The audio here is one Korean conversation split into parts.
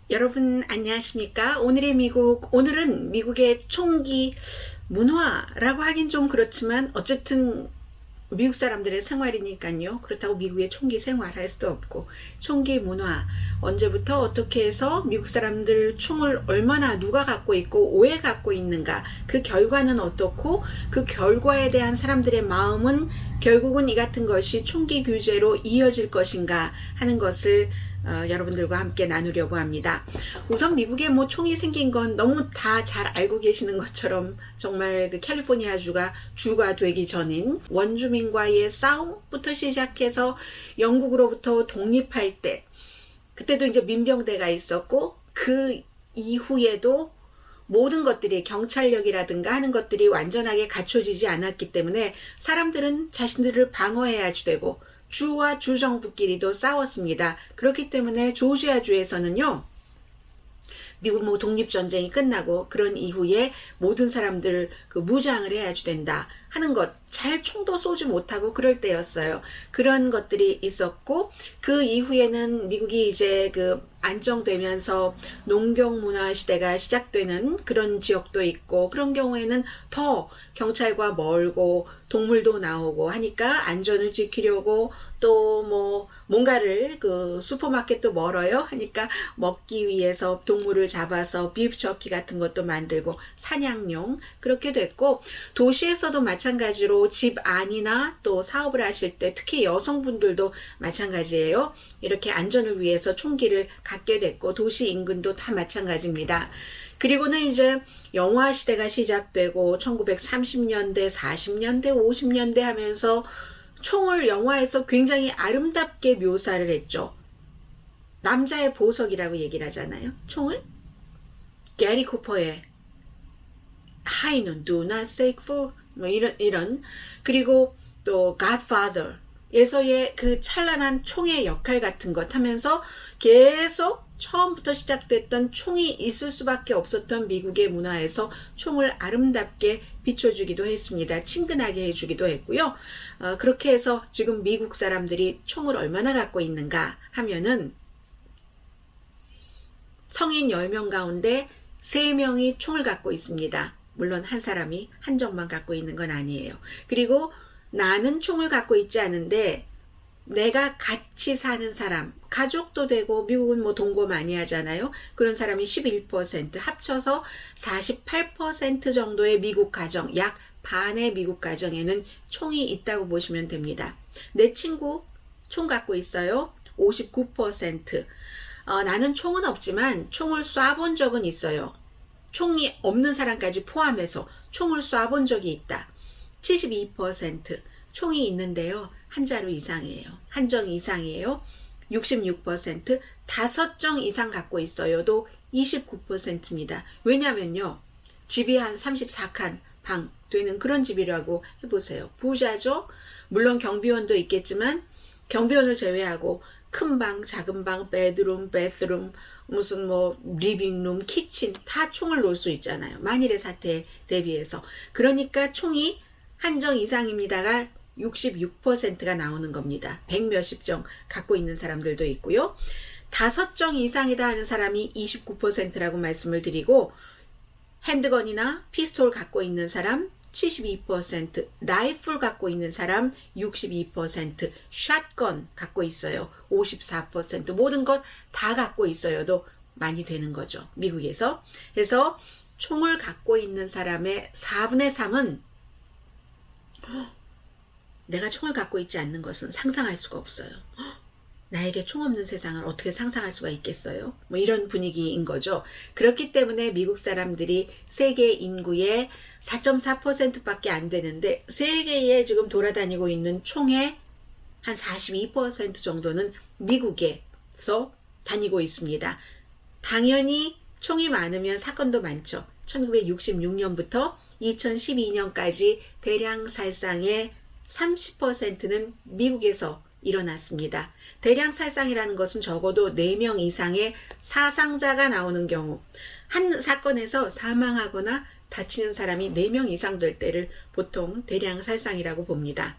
여러분 안녕하십니까? 오늘은 미국의 총기 문화라고 하긴 좀 그렇지만 어쨌든 미국 사람들의 생활이니까요. 그렇다고 미국의 총기 생활할 수도 없고, 총기 문화, 언제부터 어떻게 해서 미국 사람들 총을 얼마나 누가 갖고 있고 왜 갖고 있는가, 그 결과는 어떻고, 그 결과에 대한 사람들의 마음은 결국은 이 같은 것이 총기 규제로 이어질 것인가 하는 것을 여러분들과 함께 나누려고 합니다. 우선 미국에 총이 생긴 건 너무 다 잘 알고 계시는 것처럼 정말 그 캘리포니아주가 주가 되기 전인 원주민과의 싸움부터 시작해서 영국으로부터 독립할 때, 그때도 이제 민병대가 있었고, 그 이후에도 모든 것들이 경찰력이라든가 하는 것들이 완전하게 갖춰지지 않았기 때문에 사람들은 자신들을 방어해야지 되고, 주와 주정부끼리도 싸웠습니다. 그렇기 때문에 조지아주에서는요, 미국 독립전쟁이 끝나고 그런 이후에 모든 사람들 무장을 해야지 된다 하는 것, 잘 총도 쏘지 못하고 그럴 때였어요. 그런 것들이 있었고, 그 이후에는 미국이 이제 안정되면서 농경 문화 시대가 시작되는 그런 지역도 있고, 그런 경우에는 더 경찰과 멀고 동물도 나오고 하니까 안전을 지키려고, 또 뭔가를 슈퍼마켓도 멀어요 하니까 먹기 위해서 동물을 잡아서 비프 저키 같은 것도 만들고 사냥용 그렇게 됐고, 도시에서도 마찬가지로 집 안이나 또 사업을 하실 때 특히 여성분들도 마찬가지예요. 이렇게 안전을 위해서 총기를 갖게 됐고, 도시 인근도 다 마찬가지입니다. 그리고는 이제 영화 시대가 시작되고 1930년대, 40년대, 50년대 하면서 총을 영화에서 굉장히 아름답게 묘사를 했죠. 남자의 보석이라고 얘기를 하잖아요. 총을. 게리 쿠퍼의 하이는 Do Not Say For 이런 그리고 또 Godfather에서의 그 찬란한 총의 역할 같은 것 하면서 계속 처음부터 시작됐던 총이 있을 수밖에 없었던 미국의 문화에서 총을 아름답게 비춰주기도 했습니다. 친근하게 해주기도 했고요. 그렇게 해서 지금 미국 사람들이 총을 얼마나 갖고 있는가 하면은 성인 10명 가운데 3명이 총을 갖고 있습니다. 물론 한 사람이 한정만 갖고 있는 건 아니에요. 그리고 나는 총을 갖고 있지 않은데 내가 같이 사는 사람, 가족도 되고, 미국은 동거 많이 하잖아요. 그런 사람이 11%, 합쳐서 48% 정도의 미국 가정, 약 반의 미국 가정에는 총이 있다고 보시면 됩니다. 내 친구 총 갖고 있어요. 59%. 나는 총은 없지만 총을 쏴본 적은 있어요. 총이 없는 사람까지 포함해서 총을 쏴본 적이 있다. 72%. 총이 있는데요. 한 자루 이상이에요. 한 정 이상이에요. 66%. 5정 이상 갖고 있어요도 29%입니다. 왜냐면요, 집이 한 34칸 방 되는 그런 집이라고 해보세요. 부자죠? 물론 경비원도 있겠지만 경비원을 제외하고 큰 방, 작은 방, 베드룸, 무슨 리빙룸, 키친 다 총을 놓을 수 있잖아요. 만일의 사태에 대비해서. 그러니까 총이 한 정 이상입니다가 66%가 나오는 겁니다. 100 몇십 정 갖고 있는 사람들도 있고요. 5정 이상이다 하는 사람이 29%라고 말씀을 드리고, 핸드건이나 피스톨 갖고 있는 사람 72%, 라이플 갖고 있는 사람 62%, 샷건 갖고 있어요 54%, 모든 것 다 갖고 있어요도 많이 되는 거죠, 미국에서. 그래서 총을 갖고 있는 사람의 4분의 3은 내가 총을 갖고 있지 않는 것은 상상할 수가 없어요. 나에게 총 없는 세상을 어떻게 상상할 수가 있겠어요? 이런 분위기인 거죠. 그렇기 때문에 미국 사람들이 세계 인구의 4.4%밖에 안 되는데, 세계에 지금 돌아다니고 있는 총의 한 42% 정도는 미국에서 다니고 있습니다. 당연히 총이 많으면 사건도 많죠. 1966년부터 2012년까지 대량 살상의 30%는 미국에서 일어났습니다. 대량 살상이라는 것은 적어도 4명 이상의 사상자가 나오는 경우, 한 사건에서 사망하거나 다치는 사람이 4명 이상 될 때를 보통 대량 살상이라고 봅니다.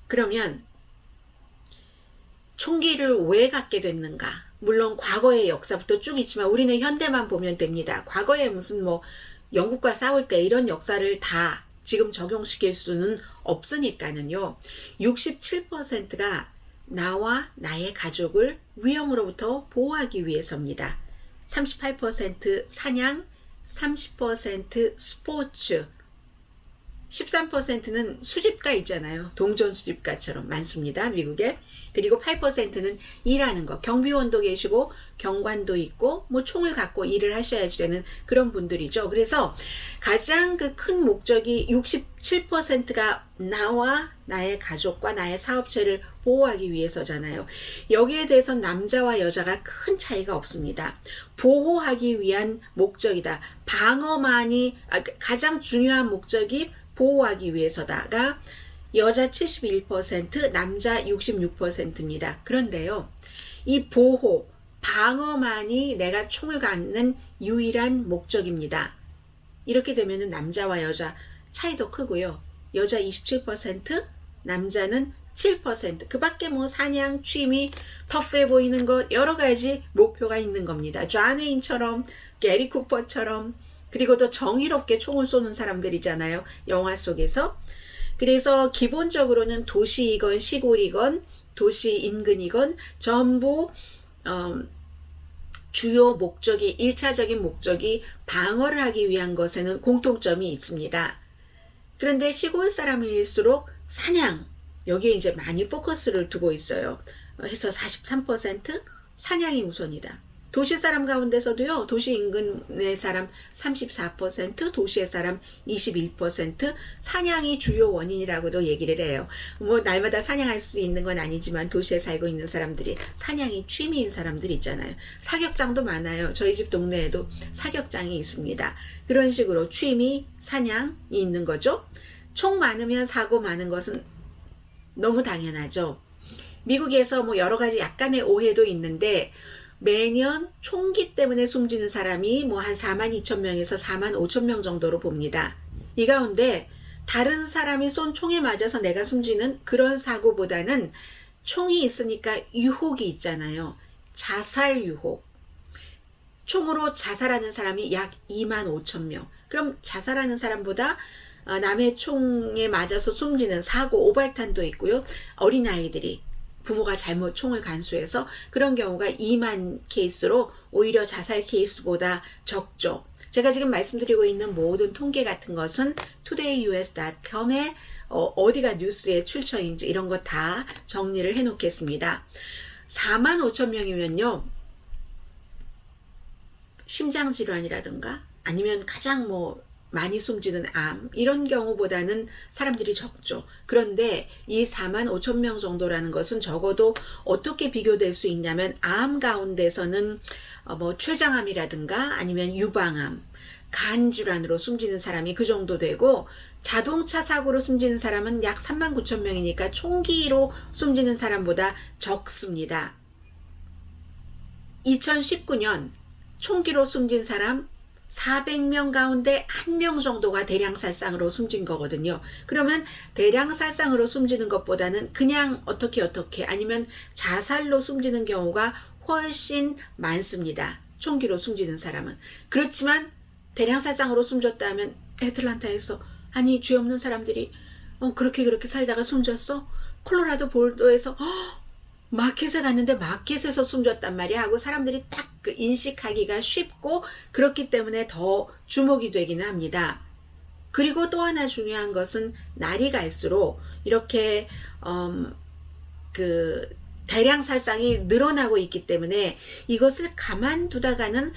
그러면 총기를 왜 갖게 됐는가? 물론 과거의 역사부터 쭉 있지만 우리는 현대만 보면 됩니다. 과거에 무슨 뭐 영국과 싸울 때 이런 역사를 다 지금 적용시킬 수는 없으니까는요. 67%가 나와 나의 가족을 위험으로부터 보호하기 위해서입니다. 38% 사냥, 30% 스포츠, 13%는 수집가 있잖아요. 동전 수집가처럼 많습니다. 미국에. 그리고 8%는 일하는 거. 경비원도 계시고 경관도 있고 뭐 총을 갖고 일을 하셔야지 되는 그런 분들이죠. 그래서 가장 그 큰 목적이 67%가 나와 나의 가족과 나의 사업체를 보호하기 위해서잖아요. 여기에 대해서 남자와 여자가 큰 차이가 없습니다. 보호하기 위한 목적이다. 방어만이 가장 중요한 목적이 보호하기 위해서다가 여자 71%, 남자 66%입니다. 그런데요, 이 보호, 방어만이 내가 총을 갖는 유일한 목적입니다. 이렇게 되면 남자와 여자 차이도 크고요. 여자 27%, 남자는 7%. 그 밖에 뭐 사냥, 취미, 터프해 보이는 것 여러 가지 목표가 있는 겁니다. 존 웨인처럼, 게리 쿠퍼처럼, 그리고 더 정의롭게 총을 쏘는 사람들이잖아요. 영화 속에서. 그래서 기본적으로는 도시이건 시골이건 도시 인근이건 전부 주요 목적이 1차적인 목적이 방어를 하기 위한 것에는 공통점이 있습니다. 그런데 시골 사람일수록 사냥, 여기에 이제 많이 포커스를 두고 있어요. 해서 43% 사냥이 우선이다. 도시 사람 가운데서도요, 도시 인근의 사람 34%, 도시의 사람 21%, 사냥이 주요 원인이라고도 얘기를 해요. 뭐, 날마다 사냥할 수 있는 건 아니지만 도시에 살고 있는 사람들이 사냥이 취미인 사람들 있잖아요. 사격장도 많아요. 저희 집 동네에도 사격장이 있습니다. 그런 식으로 취미, 사냥이 있는 거죠. 총 많으면 사고 많은 것은 너무 당연하죠. 미국에서 뭐 여러 가지 약간의 오해도 있는데, 매년 총기 때문에 숨지는 사람이 뭐 한 42,000명에서 45,000명 정도로 봅니다. 이 가운데 다른 사람이 쏜 총에 맞아서 내가 숨지는 그런 사고보다는 총이 있으니까 유혹이 있잖아요. 자살 유혹. 총으로 자살하는 사람이 약 25,000명. 그럼 자살하는 사람보다 남의 총에 맞아서 숨지는 사고, 오발탄도 있고요. 어린아이들이 부모가 잘못 총을 간수해서 그런 경우가 2만 케이스로 오히려 자살 케이스보다 적죠. 제가 지금 말씀드리고 있는 모든 통계 같은 것은 todayyus.com에 어디가 뉴스에 출처인지 이런 거 다 정리를 해 놓겠습니다. 45,000명이면요. 심장질환이라든가 아니면 가장 뭐 많이 숨지는 암 이런 경우보다는 사람들이 적죠. 그런데 이 45,000명 정도라는 것은 적어도 어떻게 비교될 수 있냐면 암 가운데서는 뭐 췌장암이라든가 아니면 유방암, 간질환으로 숨지는 사람이 그 정도 되고 자동차 사고로 숨지는 사람은 약 39,000명이니까 총기로 숨지는 사람보다 적습니다. 2019년 총기로 숨진 사람 400명 가운데 1명 정도가 대량살상으로 숨진 거거든요. 그러면 대량살상으로 숨지는 것보다는 그냥 어떻게 아니면 자살로 숨지는 경우가 훨씬 많습니다. 총기로 숨지는 사람은. 그렇지만 대량살상으로 숨졌다면 애틀란타에서 아니 죄 없는 사람들이 그렇게 살다가 숨졌어? 콜로라도 볼도에서 마켓에 갔는데 마켓에서 숨졌단 말이야 하고 사람들이 딱 그 인식하기가 쉽고 그렇기 때문에 더 주목이 되기는 합니다. 그리고 또 하나 중요한 것은 날이 갈수록 이렇게 그 대량 살상이 늘어나고 있기 때문에 이것을 가만두다가는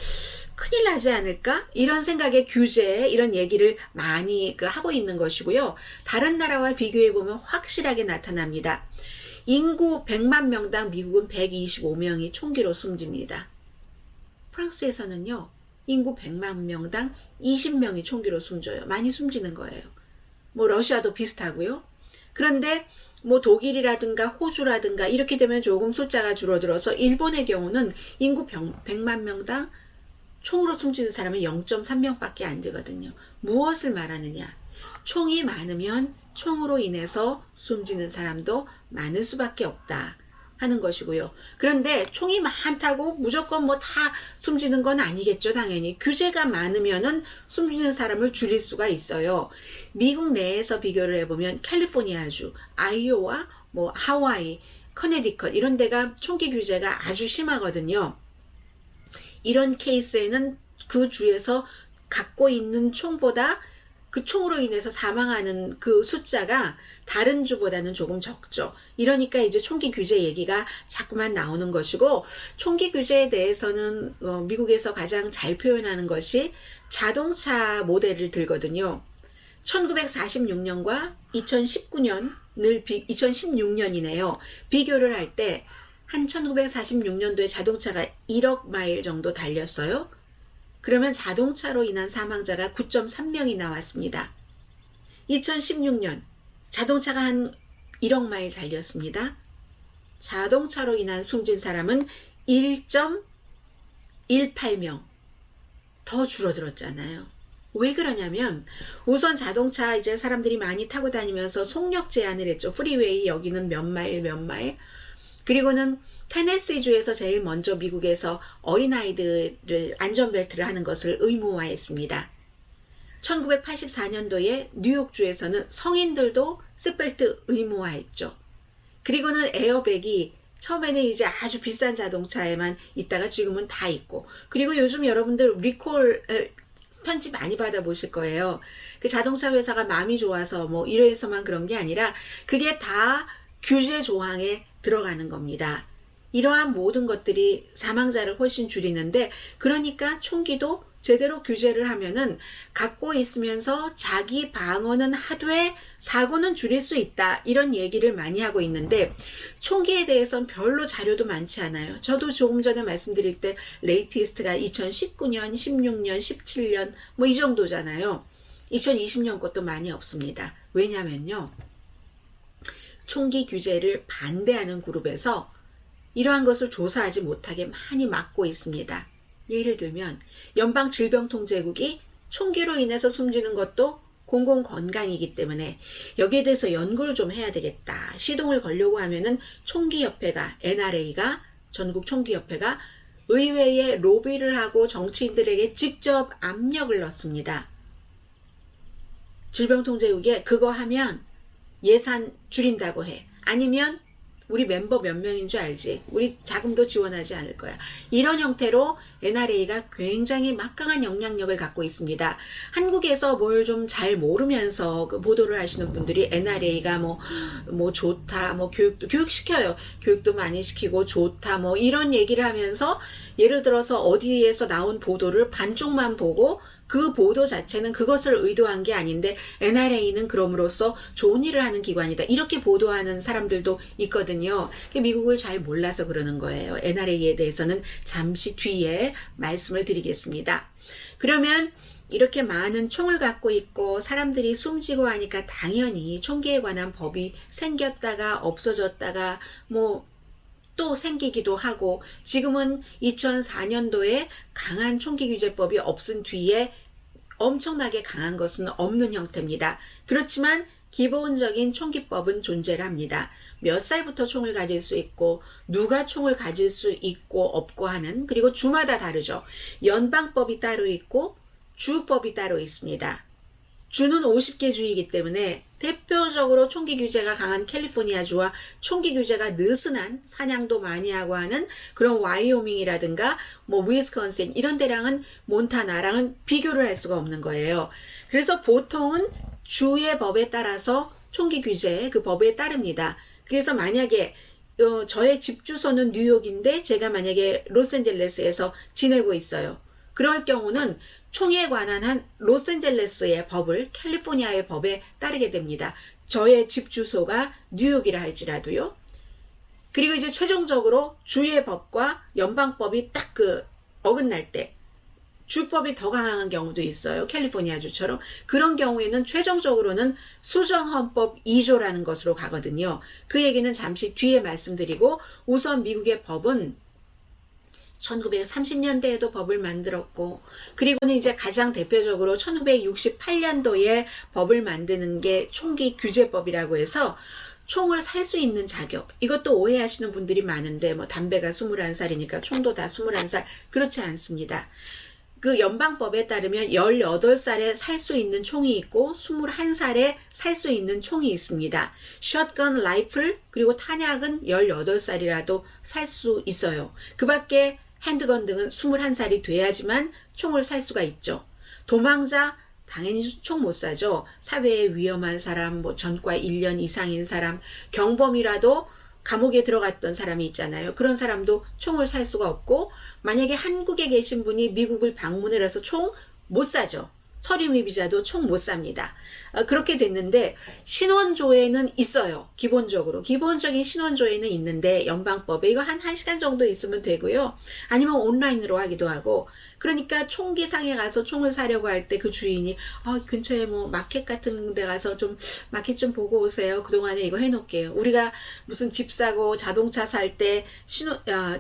큰일 나지 않을까? 이런 생각의 규제, 이런 얘기를 많이 하고 있는 것이고요. 다른 나라와 비교해 보면 확실하게 나타납니다. 인구 100만 명당 미국은 125명이 총기로 숨집니다. 프랑스에서는요, 인구 100만 명당 20명이 총기로 숨져요. 많이 숨지는 거예요. 뭐 러시아도 비슷하고요. 그런데 뭐 독일이라든가 호주라든가 이렇게 되면 조금 숫자가 줄어들어서 일본의 경우는 인구 100만 명당 총으로 숨지는 사람은 0.3명밖에 안 되거든요. 무엇을 말하느냐? 총이 많으면 총으로 인해서 숨지는 사람도 많을 수밖에 없다 하는 것이고요. 그런데 총이 많다고 무조건 뭐 다 숨지는 건 아니겠죠. 당연히 규제가 많으면은 숨지는 사람을 줄일 수가 있어요. 미국 내에서 비교를 해보면 캘리포니아주, 아이오와 뭐 하와이, 커네디컷 이런 데가 총기 규제가 아주 심하거든요. 이런 케이스에는 그 주에서 갖고 있는 총보다 그 총으로 인해서 사망하는 그 숫자가 다른 주보다는 조금 적죠. 이러니까 이제 총기 규제 얘기가 자꾸만 나오는 것이고, 총기 규제에 대해서는 미국에서 가장 잘 표현하는 것이 자동차 모델을 들거든요. 1946년과 2016년이네요. 비교를 할 때 한 1946년도에 자동차가 1억 마일 정도 달렸어요. 그러면 자동차로 인한 사망자가 9.3명이 나왔습니다. 2016년 자동차가 한 1억 마일 달렸습니다. 자동차로 인한 숨진 사람은 1.18명 더 줄어들었잖아요. 왜 그러냐면 우선 자동차 이제 사람들이 많이 타고 다니면서 속력 제한을 했죠. 프리웨이 여기는 몇 마일 몇 마일. 그리고는 테네시주에서 제일 먼저 미국에서 어린아이들을 안전벨트를 하는 것을 의무화했습니다. 1984년도에 뉴욕주에서는 성인들도 쇳벨트 의무화했죠. 그리고는 에어백이 처음에는 이제 아주 비싼 자동차에만 있다가 지금은 다 있고, 그리고 요즘 여러분들 리콜 편지 많이 받아보실 거예요. 그 자동차 회사가 마음이 좋아서 뭐 이래서만 그런 게 아니라 그게 다 규제 조항에 들어가는 겁니다. 이러한 모든 것들이 사망자를 훨씬 줄이는데, 그러니까 총기도 제대로 규제를 하면은 갖고 있으면서 자기 방어는 하되 사고는 줄일 수 있다, 이런 얘기를 많이 하고 있는데, 총기에 대해서는 별로 자료도 많지 않아요. 저도 조금 전에 말씀드릴 때 레이티스트가 2019년, 16년, 17년 뭐 이 정도잖아요. 2020년 것도 많이 없습니다. 왜냐면요, 총기 규제를 반대하는 그룹에서 이러한 것을 조사하지 못하게 많이 막고 있습니다. 예를 들면 연방질병통제국이 총기로 인해서 숨지는 것도 공공건강이기 때문에 여기에 대해서 연구를 좀 해야 되겠다, 시동을 걸려고 하면은 총기협회가, NRA가, 전국총기협회가 의회에 로비를 하고 정치인들에게 직접 압력을 넣습니다. 질병통제국에 그거 하면 예산 줄인다고 해. 아니면 우리 멤버 몇 명인 줄 알지? 우리 자금도 지원하지 않을 거야. 이런 형태로 NRA가 굉장히 막강한 영향력을 갖고 있습니다. 한국에서 뭘 좀 잘 모르면서 그 보도를 하시는 분들이 NRA가 뭐 좋다, 뭐 교육시켜요. 교육도 많이 시키고 좋다, 뭐 이런 얘기를 하면서 예를 들어서 어디에서 나온 보도를 반쪽만 보고 그 보도 자체는 그것을 의도한 게 아닌데 NRA는 그럼으로써 좋은 일을 하는 기관이다, 이렇게 보도하는 사람들도 있거든요. 미국을 잘 몰라서 그러는 거예요. NRA에 대해서는 잠시 뒤에 말씀을 드리겠습니다. 그러면 이렇게 많은 총을 갖고 있고 사람들이 숨지고 하니까 당연히 총기에 관한 법이 생겼다가 없어졌다가 뭐 또 생기기도 하고, 지금은 2004년도에 강한 총기 규제법이 없은 뒤에 엄청나게 강한 것은 없는 형태입니다. 그렇지만 기본적인 총기법은 존재를 합니다. 몇 살부터 총을 가질 수 있고 누가 총을 가질 수 있고 없고 하는, 그리고 주마다 다르죠. 연방법이 따로 있고 주법이 따로 있습니다. 주는 50개 주이기 때문에 대표적으로 총기 규제가 강한 캘리포니아주와 총기 규제가 느슨한, 사냥도 많이 하고 하는 그런 와이오밍이라든가 뭐 위스콘신 이런 데랑은, 몬타나랑은 비교를 할 수가 없는 거예요. 그래서 보통은 주의 법에 따라서 총기 규제 그 법에 따릅니다. 그래서 만약에 저의 집 주소는 뉴욕인데 제가 만약에 로스앤젤레스에서 지내고 있어요. 그럴 경우는 총에 관한 한 로스앤젤레스의 법을 캘리포니아의 법에 따르게 됩니다. 저의 집 주소가 뉴욕이라 할지라도요. 그리고 이제 최종적으로 주의 법과 연방법이 딱 그 어긋날 때 주법이 더 강한 경우도 있어요. 캘리포니아주처럼. 그런 경우에는 최종적으로는 수정헌법 2조라는 것으로 가거든요. 그 얘기는 잠시 뒤에 말씀드리고, 우선 미국의 법은 1930년대에도 법을 만들었고, 그리고는 이제 가장 대표적으로 1968년도에 법을 만드는 게 총기 규제법이라고 해서 총을 살 수 있는 자격. 이것도 오해하시는 분들이 많은데 뭐 담배가 21살이니까 총도 다 21살. 그렇지 않습니다. 그 연방법에 따르면 18살에 살 수 있는 총이 있고 21살에 살 수 있는 총이 있습니다. 샷건, 라이플, 그리고 탄약은 18살이라도 살 수 있어요. 그 밖에 핸드건 등은 21살이 돼야지만 총을 살 수가 있죠. 도망자, 당연히 총 못 사죠. 사회에 위험한 사람, 뭐 전과 1년 이상인 사람, 경범이라도 감옥에 들어갔던 사람이 있잖아요. 그런 사람도 총을 살 수가 없고, 만약에 한국에 계신 분이 미국을 방문을 해서 총 못 사죠. 서류 미비자도 총 못 삽니다. 그렇게 됐는데 신원조회는 있어요. 기본적인 신원조회는 있는데 연방법에 이거 한 1시간 정도 있으면 되고요. 아니면 온라인으로 하기도 하고, 그러니까 총기상에 가서 총을 사려고 할 때 그 주인이 근처에 뭐 마켓 같은 데 가서 좀 마켓 좀 보고 오세요. 그동안에 이거 해놓을게요. 우리가 무슨 집 사고 자동차 살 때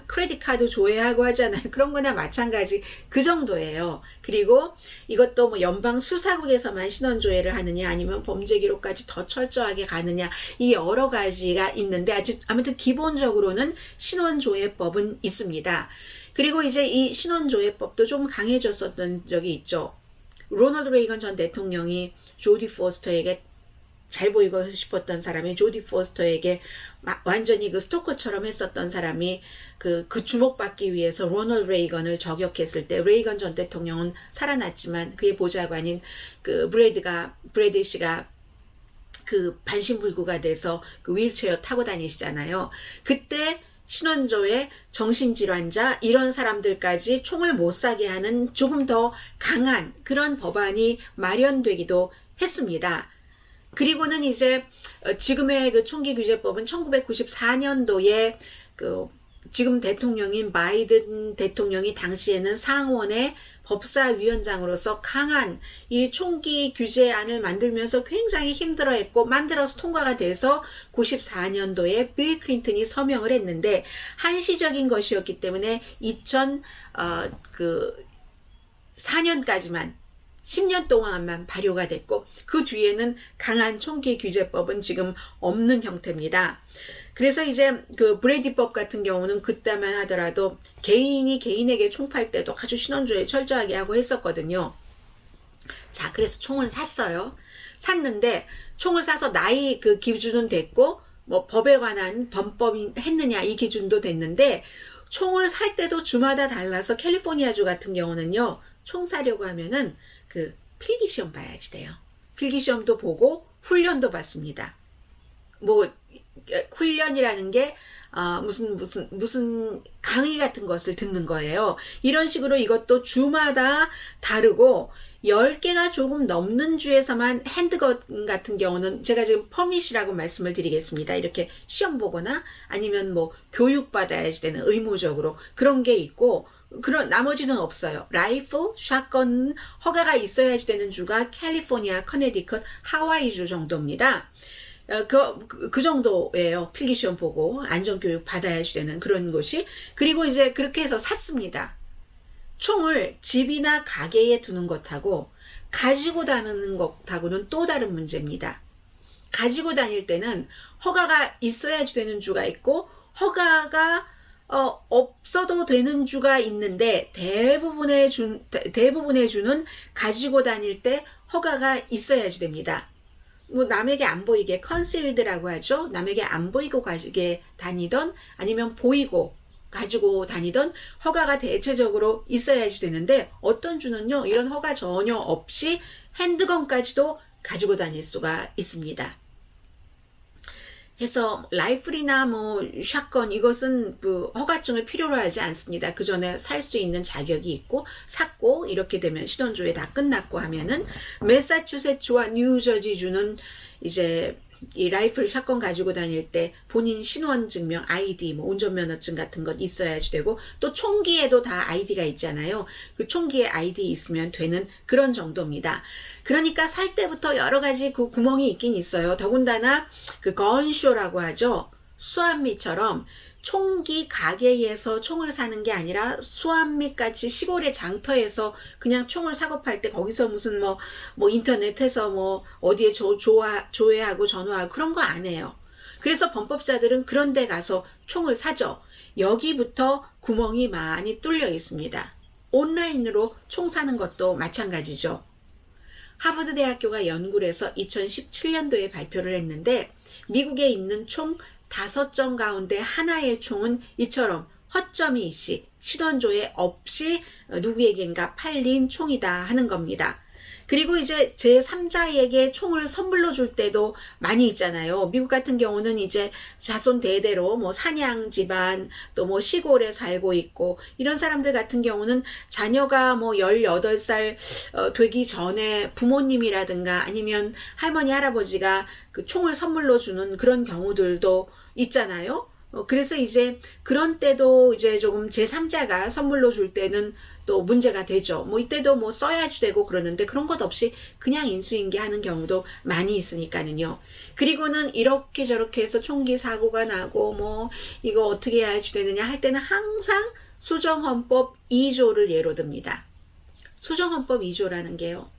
크레딧 카드 조회하고 하잖아요. 그런 거나 마찬가지 그 정도예요. 그리고 이것도 뭐 연방 수사국에서만 신원조회를 하느냐 아니면 범죄 기록까지 더 철저하게 가느냐, 이 여러 가지가 있는데 아무튼 기본적으로는 신원조회법은 있습니다. 그리고 이제 이 신원조회법도 좀 강해졌었던 적이 있죠. 로널드 레이건 전 대통령이 조디 포스터에게 잘 보이고 싶었던 사람이 조디 포스터에게 완전히 그 스토커처럼 했었던 사람이 그 주목받기 위해서 로널드 레이건을 저격했을 때 레이건 전 대통령은 살아났지만 그의 보좌관인 그 브래드 씨가 그 반신불구가 돼서 그 휠체어 타고 다니시잖아요. 그때 신원조회, 정신질환자 이런 사람들까지 총을 못 사게 하는 조금 더 강한 그런 법안이 마련되기도 했습니다. 그리고는 이제 지금의 그 총기규제법은 1994년도에 그 지금 대통령인 바이든 대통령이 당시에는 상원의 법사위원장으로서 강한 이 총기 규제안을 만들면서 굉장히 힘들어했고 만들어서 통과가 돼서 94년도에 빌 클린턴이 서명을 했는데 한시적인 것이었기 때문에 2004년까지만 10년 동안만 발효가 됐고 그 뒤에는 강한 총기 규제법은 지금 없는 형태입니다. 그래서 이제 그 브레디법 같은 경우는 그때만 하더라도 개인이 개인에게 총 팔 때도 아주 신원조회 철저하게 하고 했었거든요. 자, 그래서 총을 샀어요. 샀는데 총을 사서 나이 그 기준은 됐고 뭐 법에 관한 범법이 했느냐 이 기준도 됐는데 총을 살 때도 주마다 달라서 캘리포니아주 같은 경우는요. 총 사려고 하면은 그 필기시험 봐야지 돼요. 필기시험도 보고 훈련도 받습니다. 뭐 훈련이라는 게 무슨 강의 같은 것을 듣는 거예요. 이런 식으로 이것도 주마다 다르고 10개가 조금 넘는 주에서만 핸드건 같은 경우는 제가 지금 퍼밋이라고 말씀을 드리겠습니다. 이렇게 시험 보거나 아니면 뭐 교육받아야지 되는 의무적으로 그런 게 있고 그런 나머지는 없어요. 라이플, 샷건 허가가 있어야지 되는 주가 캘리포니아, 커네디컷, 하와이주 정도입니다. 그 정도예요. 필기시험 보고 안전교육 받아야지 되는 그런 곳이. 그리고 이제 그렇게 해서 샀습니다. 총을 집이나 가게에 두는 것하고 가지고 다니는 것하고는 또 다른 문제입니다. 가지고 다닐 때는 허가가 있어야지 되는 주가 있고 허가가 없어도 되는 주가 있는데 대부분의 주는 가지고 다닐 때 허가가 있어야지 됩니다. 뭐 남에게 안 보이게 컨실드라고 하죠. 남에게 안 보이고 가지게 다니던 아니면 보이고 가지고 다니던 허가가 대체적으로 있어야지 되는데 어떤 주는요 이런 허가 전혀 없이 핸드건까지도 가지고 다닐 수가 있습니다. 해서 라이플이나 뭐 샷건 이것은 그 허가증을 필요로 하지 않습니다. 그 전에 살 수 있는 자격이 있고 샀고 이렇게 되면 신원조회 다 끝났고 하면은 매사추세츠와 뉴저지주는 이제 이 라이플 샷건 가지고 다닐 때 본인 신원증명 아이디 뭐 운전면허증 같은 것 있어야지 되고 또 총기에도 다 아이디가 있잖아요. 그 총기에 아이디 있으면 되는 그런 정도입니다. 그러니까 살 때부터 여러 가지 그 구멍이 있긴 있어요. 더군다나 그 건쇼라고 하죠. 수암미처럼 총기 가게에서 총을 사는 게 아니라 수암미 같이 시골의 장터에서 그냥 총을 사고 팔 때 거기서 무슨 뭐 인터넷에서 뭐 어디에 조회하고 전화하고 그런 거 안 해요. 그래서 범법자들은 그런 데 가서 총을 사죠. 여기부터 구멍이 많이 뚫려 있습니다. 온라인으로 총 사는 것도 마찬가지죠. 하버드 대학교가 연구를 해서 2017년도에 발표를 했는데 미국에 있는 총 5점 가운데 하나의 총은 이처럼 허점이 있이 실원조회 없이 누구에겐가 팔린 총이다 하는 겁니다. 그리고 이제 제3자에게 총을 선물로 줄 때도 많이 있잖아요. 미국 같은 경우는 이제 자손 대대로 뭐 사냥 집안 또 뭐 시골에 살고 있고 이런 사람들 같은 경우는 자녀가 뭐 18살 되기 전에 부모님이라든가 아니면 할머니 할아버지가 그 총을 선물로 주는 그런 경우들도 있잖아요. 그래서 이제 그런 때도 이제 조금 제3자가 선물로 줄 때는 또 문제가 되죠. 뭐 이때도 뭐 써야지 되고 그러는데 그런 것 없이 그냥 인수인계하는 경우도 많이 있으니까는요. 그리고는 이렇게 저렇게 해서 총기 사고가 나고 뭐 이거 어떻게 해야지 되느냐 할 때는 항상 수정헌법 2조를 예로 듭니다. 수정헌법 2조라는 게요.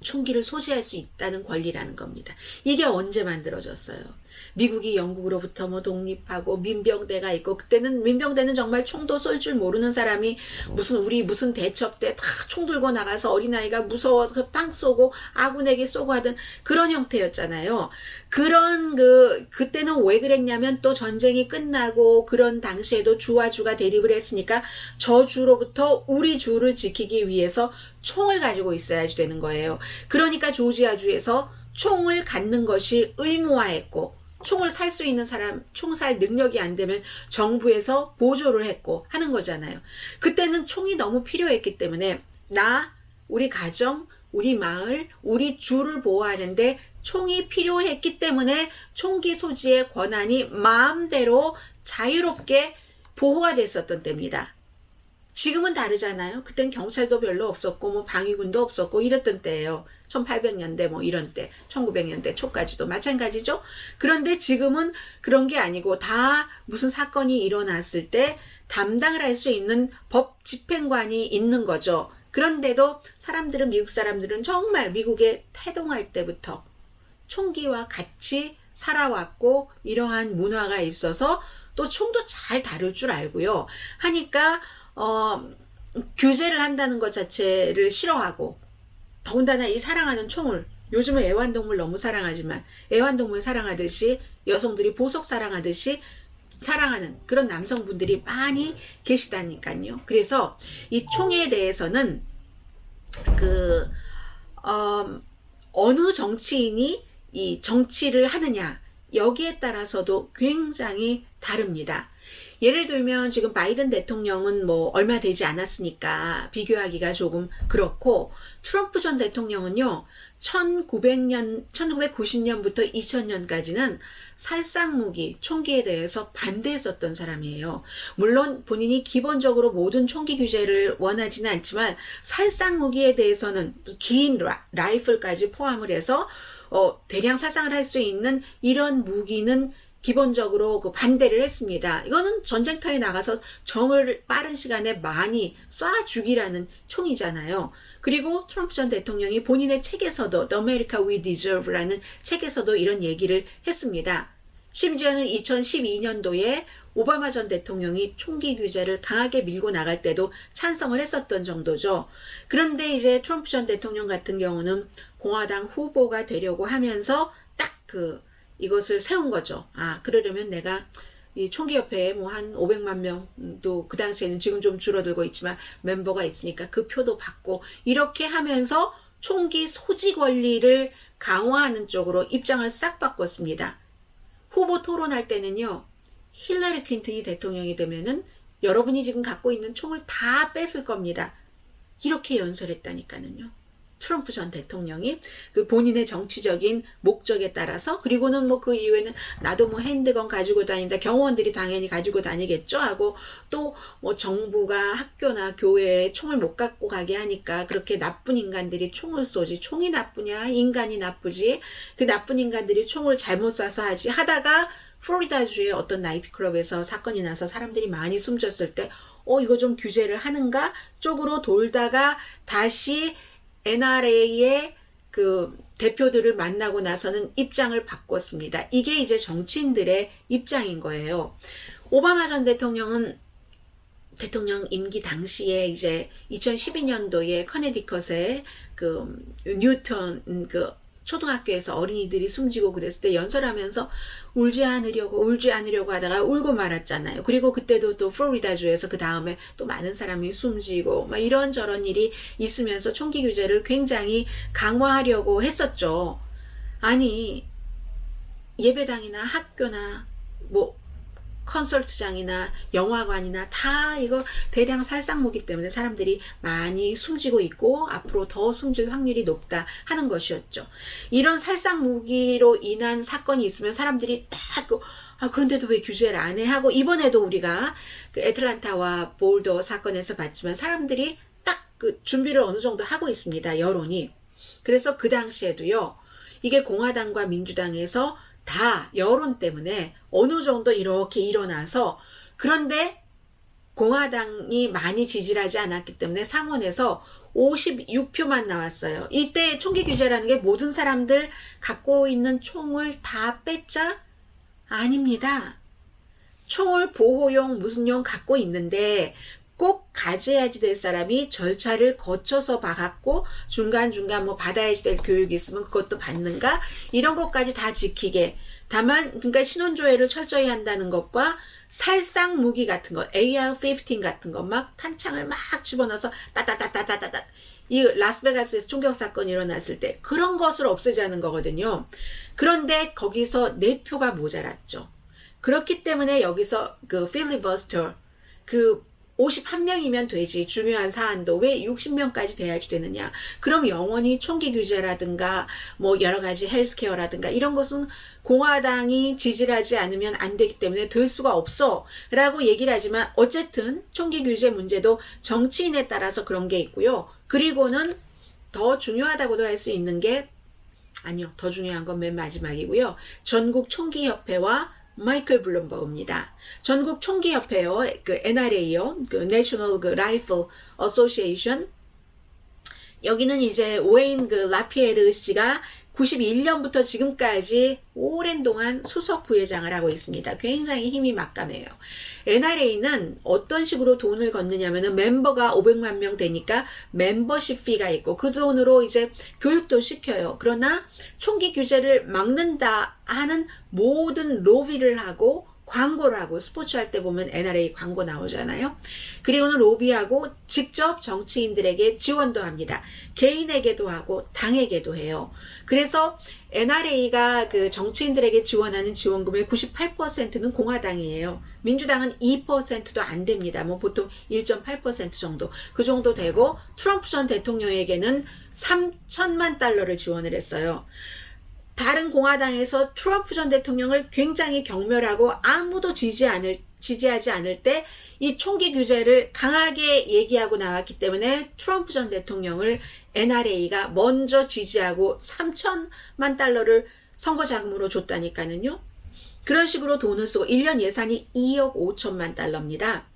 총기를 소지할 수 있다는 권리라는 겁니다. 이게 언제 만들어졌어요? 미국이 영국으로부터 뭐 독립하고 민병대가 있고 그때는 민병대는 정말 총도 쏠 줄 모르는 사람이 무슨 대첩 때 다 총 들고 나가서 어린아이가 무서워서 빵 쏘고 아군에게 쏘고 하던 그런 형태였잖아요. 그때는 왜 그랬냐면 또 전쟁이 끝나고 그런 당시에도 주와 주가 대립을 했으니까 저 주로부터 우리 주를 지키기 위해서 총을 가지고 있어야지 되는 거예요. 그러니까 조지아주에서 총을 갖는 것이 의무화했고 총을 살 수 있는 사람, 총 살 능력이 안 되면 정부에서 보조를 했고 하는 거잖아요. 그때는 총이 너무 필요했기 때문에 우리 가정, 우리 마을, 우리 주를 보호하는데 총이 필요했기 때문에 총기 소지의 권한이 마음대로 자유롭게 보호가 됐었던 때입니다. 지금은 다르잖아요. 그땐 경찰도 별로 없었고 뭐 방위군도 없었고 이랬던 때예요. 1800년대 뭐 이런 때 1900년대 초까지도 마찬가지죠. 그런데 지금은 그런 게 아니고 다 무슨 사건이 일어났을 때 담당을 할 수 있는 법 집행관이 있는 거죠. 그런데도 미국 사람들은 정말 미국에 태동할 때부터 총기와 같이 살아왔고 이러한 문화가 있어서 또 총도 잘 다룰 줄 알고요. 하니까 규제를 한다는 것 자체를 싫어하고 더군다나 이 사랑하는 총을 요즘은 애완동물 너무 사랑하지만 애완동물 사랑하듯이 여성들이 보석 사랑하듯이 사랑하는 그런 남성분들이 많이 계시다니까요. 그래서 이 총에 대해서는 어느 정치인이 이 정치를 하느냐 여기에 따라서도 굉장히 다릅니다. 예를 들면 지금 바이든 대통령은 뭐 얼마 되지 않았으니까 비교하기가 조금 그렇고 트럼프 전 대통령은요 1990년부터 2000년까지는 살상무기, 총기에 대해서 반대했었던 사람이에요. 물론 본인이 기본적으로 모든 총기 규제를 원하지는 않지만 살상무기에 대해서는 긴 라이플까지 포함을 해서 대량 살상을 할 수 있는 이런 무기는 기본적으로 반대를 했습니다. 이거는 전쟁터에 나가서 적을 빠른 시간에 많이 쏴 죽이라는 총이잖아요. 그리고 트럼프 전 대통령이 본인의 책에서도 The America We Deserve라는 책에서도 이런 얘기를 했습니다. 심지어는 2012년도에 오바마 전 대통령이 총기 규제를 강하게 밀고 나갈 때도 찬성을 했었던 정도죠. 그런데 이제 트럼프 전 대통령 같은 경우는 공화당 후보가 되려고 하면서 딱 이것을 세운 거죠. 그러려면 내가 이 총기협회에 뭐 한 500만 명도 그 당시에는 지금 좀 줄어들고 있지만 멤버가 있으니까 그 표도 받고 이렇게 하면서 총기 소지 권리를 강화하는 쪽으로 입장을 싹 바꿨습니다. 후보 토론할 때는요. 힐러리 클린턴이 대통령이 되면은 여러분이 지금 갖고 있는 총을 다 뺏을 겁니다. 이렇게 연설했다니까는요. 트럼프 전 대통령이 본인의 정치적인 목적에 따라서 그리고는 뭐 그 이후에는 나도 뭐 핸드건 가지고 다닌다. 경호원들이 당연히 가지고 다니겠죠 하고 또 뭐 정부가 학교나 교회에 총을 못 갖고 가게 하니까 그렇게 나쁜 인간들이 총을 쏘지. 총이 나쁘냐? 인간이 나쁘지. 그 나쁜 인간들이 총을 잘못 쏴서 하지 하다가 플로리다주의 어떤 나이트클럽에서 사건이 나서 사람들이 많이 숨졌을 때 이거 좀 규제를 하는가 쪽으로 돌다가 다시 NRA의 대표들을 만나고 나서는 입장을 바꿨습니다. 이게 이제 정치인들의 입장인 거예요. 오바마 전 대통령은 대통령 임기 당시에 이제 2012년도에 커네디컷에 그 뉴턴 그 초등학교에서 어린이들이 숨지고 그랬을 때 연설하면서 울지 않으려고 하다가 울고 말았잖아요. 그리고 그때도 또 플로리다주에서 그 다음에 또 많은 사람이 숨지고 막 이런저런 일이 있으면서 총기 규제를 굉장히 강화하려고 했었죠. 아니 예배당이나 학교나 뭐 컨설트장이나 영화관이나 다 이거 대량 살상무기 때문에 사람들이 많이 숨지고 있고 앞으로 더 숨질 확률이 높다 하는 것이었죠. 이런 살상무기로 인한 사건이 있으면 사람들이 딱 그런데도 왜 규제를 안 해? 하고 이번에도 우리가 그 애틀란타와 볼더 사건에서 봤지만 사람들이 딱 그 준비를 어느 정도 하고 있습니다. 여론이. 그래서 그 당시에도요. 이게 공화당과 민주당에서 다 여론 때문에 어느 정도 이렇게 일어나서 그런데 공화당이 많이 지지를 하지 않았기 때문에 상원에서 56표만 나왔어요. 이때 총기 규제라는 게 모든 사람들 갖고 있는 총을 다 뺐자? 아닙니다. 총을 보호용 무슨 용 갖고 있는데 꼭 가져야지 될 사람이 절차를 거쳐서 받았고 중간중간 뭐 받아야지 될 교육이 있으면 그것도 받는가? 이런 것까지 다 지키게. 다만 그러니까 신원조회를 철저히 한다는 것과 살상 무기 같은 것, AR-15 같은 것 막 탄창을 막 집어넣어서 따따따따따따 이 라스베가스에서 총격 사건이 일어났을 때 그런 것을 없애자는 거거든요. 그런데 거기서 4표가 모자랐죠. 그렇기 때문에 여기서 그 필리버스터 그 51명이면 되지 중요한 사안도 왜 60명까지 돼야지 되느냐. 그럼 영원히 총기 규제라든가 뭐 여러 가지 헬스케어라든가 이런 것은 공화당이 지지를 하지 않으면 안 되기 때문에 될 수가 없어 라고 얘기를 하지만 어쨌든 총기 규제 문제도 정치인에 따라서 그런 게 있고요. 그리고는 더 중요하다고도 할 수 있는 게 아니요. 더 중요한 건 맨 마지막이고요. 전국 총기협회와 마이클 블룸버그입니다. 전국 총기협회요, 그 NRA요, 그 National 그 Rifle Association. 여기는 이제 오웨인 그 라피에르 씨가 91년부터 지금까지 오랜 동안 수석 부회장을 하고 있습니다. 굉장히 힘이 막강해요. NRA는 어떤 식으로 돈을 걷느냐면은 멤버가 500만 명 되니까 멤버십 피가 있고 그 돈으로 이제 교육도 시켜요. 그러나 총기 규제를 막는다 하는 모든 로비를 하고 광고를 하고 스포츠 할 때 보면 NRA 광고 나오잖아요. 그리고는 로비하고 직접 정치인들에게 지원도 합니다. 개인에게도 하고 당에게도 해요. 그래서 NRA가 그 정치인들에게 지원하는 지원금의 98%는 공화당이에요. 민주당은 2%도 안 됩니다. 뭐 보통 1.8% 정도. 그 정도 되고 트럼프 전 대통령에게는 3천만 달러를 지원을 했어요. 다른 공화당에서 트럼프 전 대통령을 굉장히 경멸하고 아무도 지지하지 않을 때 이 총기 규제를 강하게 얘기하고 나왔기 때문에 트럼프 전 대통령을 NRA가 먼저 지지하고 3천만 달러를 선거 자금으로 줬다니까는요. 그런 식으로 돈을 쓰고 1년 예산이 2억 5천만 달러입니다.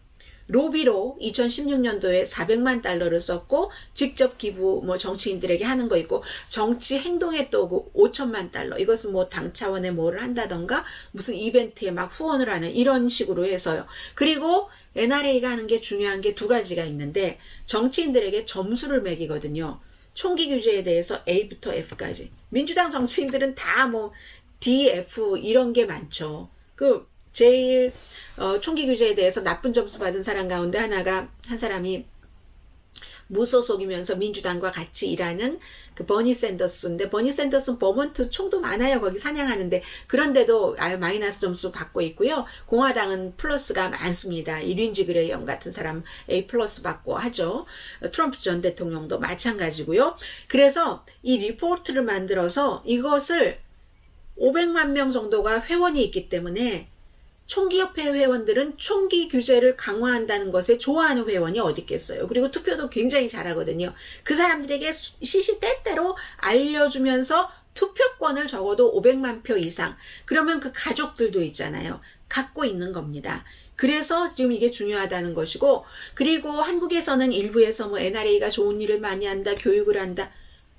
로비로 2016년도에 400만 달러를 썼고 직접 기부 뭐 정치인들에게 하는 거 있고 정치 행동에 또 5천만 달러 이것은 뭐 당 차원에 뭐를 한다던가 무슨 이벤트에 막 후원을 하는 이런 식으로 해서요. 그리고 NRA가 하는 게 중요한 게 2가지가 있는데 정치인들에게 점수를 매기거든요. 총기 규제에 대해서 A부터 F까지. 민주당 정치인들은 다 뭐 D, F 이런 게 많죠. 그 제일 총기 규제에 대해서 나쁜 점수 받은 사람 가운데 한 사람이 무소속이면서 민주당과 같이 일하는 그 버니 샌더스인데 버니 샌더스는 버몬트 총도 많아요. 거기 사냥하는데 그런데도 마이너스 점수 받고 있고요. 공화당은 플러스가 많습니다. 이 린지 그레이엄 같은 사람 A 플러스 받고 하죠. 트럼프 전 대통령도 마찬가지고요. 그래서 이 리포트를 만들어서 이것을 500만 명 정도가 회원이 있기 때문에 총기협회 회원들은 총기 규제를 강화한다는 것에 좋아하는 회원이 어디 있겠어요. 그리고 투표도 굉장히 잘하거든요. 그 사람들에게 시시때때로 알려주면서 투표권을 적어도 500만 표 이상 그러면 그 가족들도 있잖아요. 갖고 있는 겁니다. 그래서 지금 이게 중요하다는 것이고 그리고 한국에서는 일부에서 뭐 NRA가 좋은 일을 많이 한다. 교육을 한다.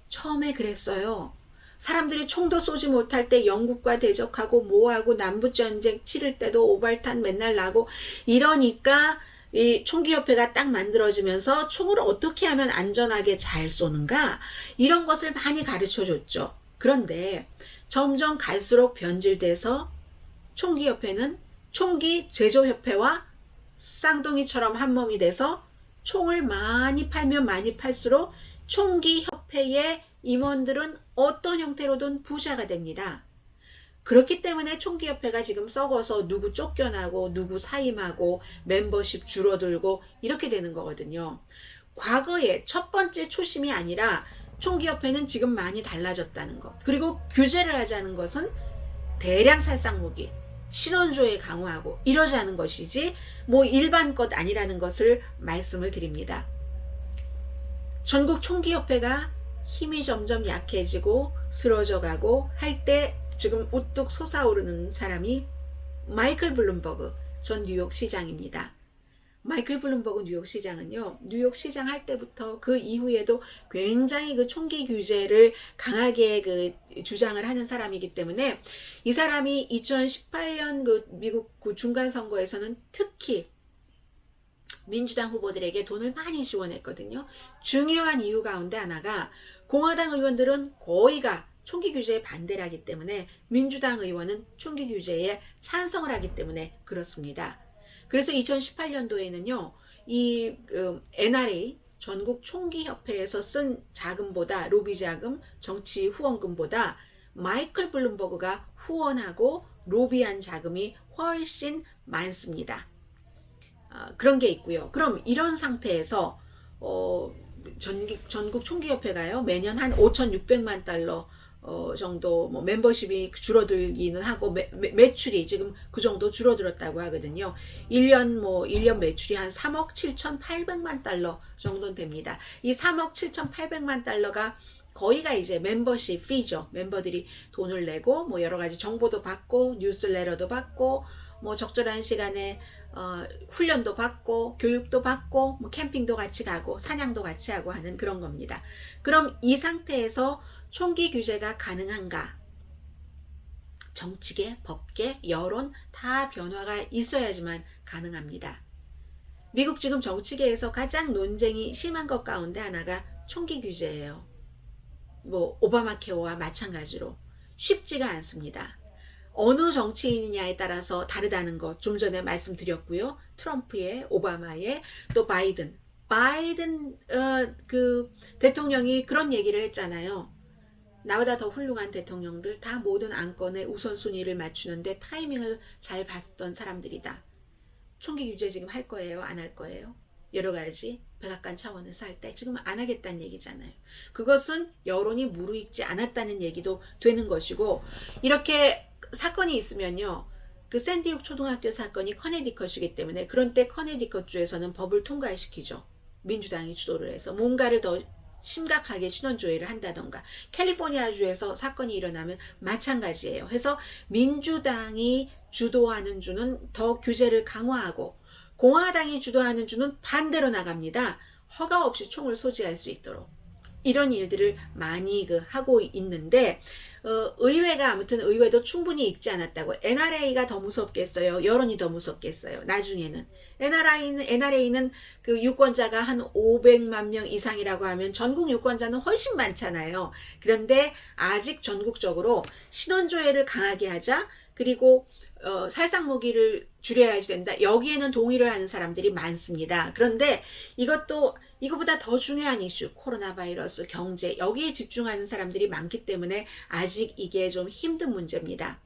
처음에 그랬어요. 사람들이 총도 쏘지 못할 때 영국과 대적하고 뭐하고 남북전쟁 치를 때도 오발탄 맨날 나고 이러니까 이 총기협회가 딱 만들어지면서 총을 어떻게 하면 안전하게 잘 쏘는가 이런 것을 많이 가르쳐 줬죠. 그런데 점점 갈수록 변질돼서 총기협회는 총기 제조협회와 쌍둥이처럼 한 몸이 돼서 총을 많이 팔면 많이 팔수록 총기협회의 임원들은 어떤 형태로든 부자가 됩니다. 그렇기 때문에 총기협회가 지금 썩어서 누구 쫓겨나고 누구 사임하고 멤버십 줄어들고 이렇게 되는 거거든요. 과거에 첫 번째 초심이 아니라 총기협회는 지금 많이 달라졌다는 것. 그리고 규제를 하자는 것은 대량 살상무기, 신원조회 강화하고 이러자는 것이지 뭐 일반 것 아니라는 것을 말씀을 드립니다. 전국 총기협회가 힘이 점점 약해지고 쓰러져가고 할 때 지금 우뚝 솟아오르는 사람이 마이클 블룸버그 전 뉴욕 시장입니다. 마이클 블룸버그 뉴욕 시장은요, 뉴욕 시장 할 때부터 그 이후에도 굉장히 그 총기 규제를 강하게 그 주장을 하는 사람이기 때문에 이 사람이 2018년 그 미국 그 중간 선거에서는 특히 민주당 후보들에게 돈을 많이 지원했거든요. 중요한 이유 가운데 하나가 공화당 의원들은 거의가 총기 규제에 반대를 하기 때문에 민주당 의원은 총기 규제에 찬성을 하기 때문에 그렇습니다. 그래서 2018년도에는요, 이 NRA 전국 총기협회에서 쓴 자금보다 로비 자금, 정치 후원금보다 마이클 블룸버그가 후원하고 로비한 자금이 훨씬 많습니다. 그런 게 있고요. 그럼 이런 상태에서 전국 총기협회가요 매년 한 5,600만 달러 정도 뭐 멤버십이 줄어들기는 하고 매출이 지금 그 정도 줄어들었다고 하거든요. 1년 매출이 한 3억 7,800만 달러 정도는 됩니다. 이 3억 7,800만 달러가 거의가 이제 멤버십 피죠. 멤버들이 돈을 내고 뭐 여러 가지 정보도 받고 뉴스레터도 받고 뭐 적절한 시간에 훈련도 받고 교육도 받고 뭐 캠핑도 같이 가고 사냥도 같이 하고 하는 그런 겁니다. 그럼 이 상태에서 총기 규제가 가능한가? 정치계, 법계, 여론 다 변화가 있어야지만 가능합니다. 미국 지금 정치계에서 가장 논쟁이 심한 것 가운데 하나가 총기 규제예요. 뭐 오바마 케어와 마찬가지로 쉽지가 않습니다. 어느 정치인이냐에 따라서 다르다는 것 좀 전에 말씀드렸고요. 트럼프의, 오바마의, 또 바이든 그 대통령이 그런 얘기를 했잖아요. 나보다 더 훌륭한 대통령들 다 모든 안건의 우선순위를 맞추는데 타이밍을 잘 봤던 사람들이다. 총기 규제 지금 할 거예요? 안 할 거예요? 여러 가지 백악관 차원에서 할 때 지금 안 하겠다는 얘기잖아요. 그것은 여론이 무르익지 않았다는 얘기도 되는 것이고, 이렇게 사건이 있으면요, 그 샌디옥 초등학교 사건이 커네디컷이기 때문에 그런 때 커네디컷 주에서는 법을 통과시키죠. 민주당이 주도를 해서 뭔가를 더 심각하게 신원조회를 한다던가, 캘리포니아 주에서 사건이 일어나면 마찬가지예요. 해서 민주당이 주도하는 주는 더 규제를 강화하고 공화당이 주도하는 주는 반대로 나갑니다. 허가 없이 총을 소지할 수 있도록. 이런 일들을 많이 하고 있는데, 의회가 아무튼 의회도 충분히 읽지 않았다고. NRA가 더 무섭겠어요? 여론이 더 무섭겠어요? 나중에는. NRA는 그 유권자가 한 500만 명 이상이라고 하면 전국 유권자는 훨씬 많잖아요. 그런데 아직 전국적으로 신원조회를 강하게 하자, 그리고 살상무기를 줄여야지 된다. 여기에는 동의를 하는 사람들이 많습니다. 그런데 이것보다 더 중요한 이슈, 코로나 바이러스, 경제, 여기에 집중하는 사람들이 많기 때문에 아직 이게 좀 힘든 문제입니다.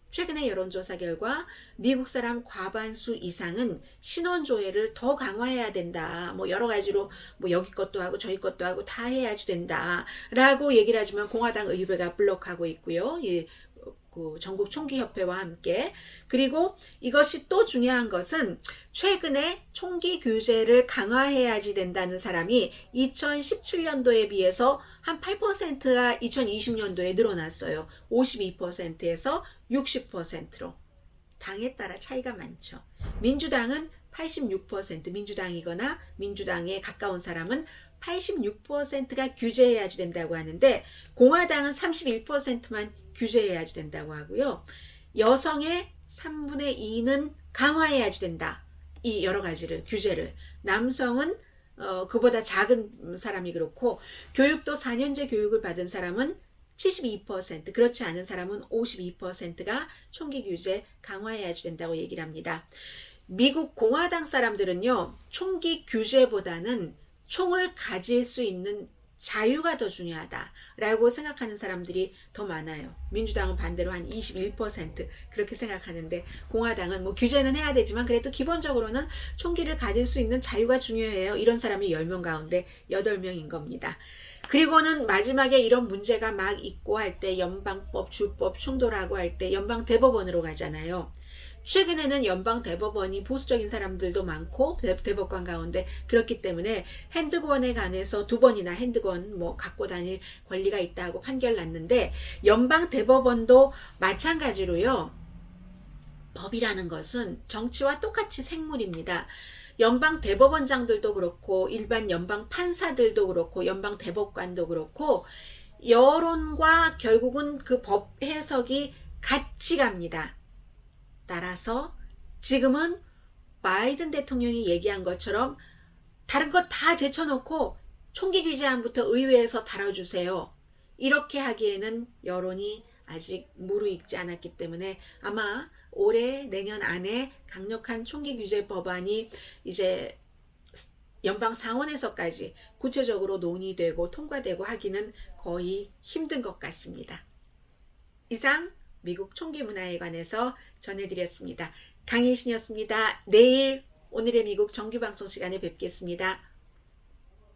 최근의 여론조사 결과 미국 사람 과반수 이상은 신원조회를 더 강화해야 된다. 뭐 여러 가지로 뭐 여기 것도 하고 저기 것도 하고 다 해야지 된다. 라고 얘기를 하지만 공화당 의회가 블록하고 있고요. 그 전국 총기협회와 함께. 그리고 이것이 또 중요한 것은 최근에 총기 규제를 강화해야지 된다는 사람이 2017년도에 비해서 한 8%가 2020년도에 늘어났어요. 52%에서 60%로. 당에 따라 차이가 많죠. 민주당은 86%, 민주당이거나 민주당에 가까운 사람은 86%가 규제해야지 된다고 하는데 공화당은 31%만 규제해야지 된다고 하고요. 여성의 3분의 2는 강화해야지 된다. 이 여러 가지를 규제를. 남성은 그보다 작은 사람이 그렇고 교육도 4년제 교육을 받은 사람은 72%, 그렇지 않은 사람은 52%가 총기 규제 강화해야지 된다고 얘기를 합니다. 미국 공화당 사람들은요, 총기 규제보다는 총을 가질 수 있는 자유가 더 중요하다라고 생각하는 사람들이 더 많아요. 민주당은 반대로 한 21% 그렇게 생각하는데 공화당은 뭐 규제는 해야 되지만 그래도 기본적으로는 총기를 가질 수 있는 자유가 중요해요. 이런 사람이 10명 가운데 8명인 겁니다. 그리고는 마지막에 이런 문제가 막 있고 할 때 연방법, 주법 충돌하고 할 때 연방 대법원으로 가잖아요. 최근에는 연방 대법원이 보수적인 사람들도 많고 대법관 가운데 그렇기 때문에 핸드건에 관해서 2번이나 핸드건 뭐 갖고 다닐 권리가 있다고 판결 났는데 연방 대법원도 마찬가지로요. 법이라는 것은 정치와 똑같이 생물입니다. 연방 대법원장들도 그렇고 일반 연방 판사들도 그렇고 연방 대법관도 그렇고 여론과 결국은 그 법 해석이 같이 갑니다. 따라서 지금은 바이든 대통령이 얘기한 것처럼 다른 것 다 제쳐놓고 총기 규제안부터 의회에서 다뤄주세요. 이렇게 하기에는 여론이 아직 무르익지 않았기 때문에 아마 올해 내년 안에 강력한 총기 규제 법안이 이제 연방 상원에서까지 구체적으로 논의되고 통과되고 하기는 거의 힘든 것 같습니다. 이상 미국 총기 문화에 관해서 전해드렸습니다. 강혜신이었습니다. 내일 오늘의 미국 정규방송 시간에 뵙겠습니다.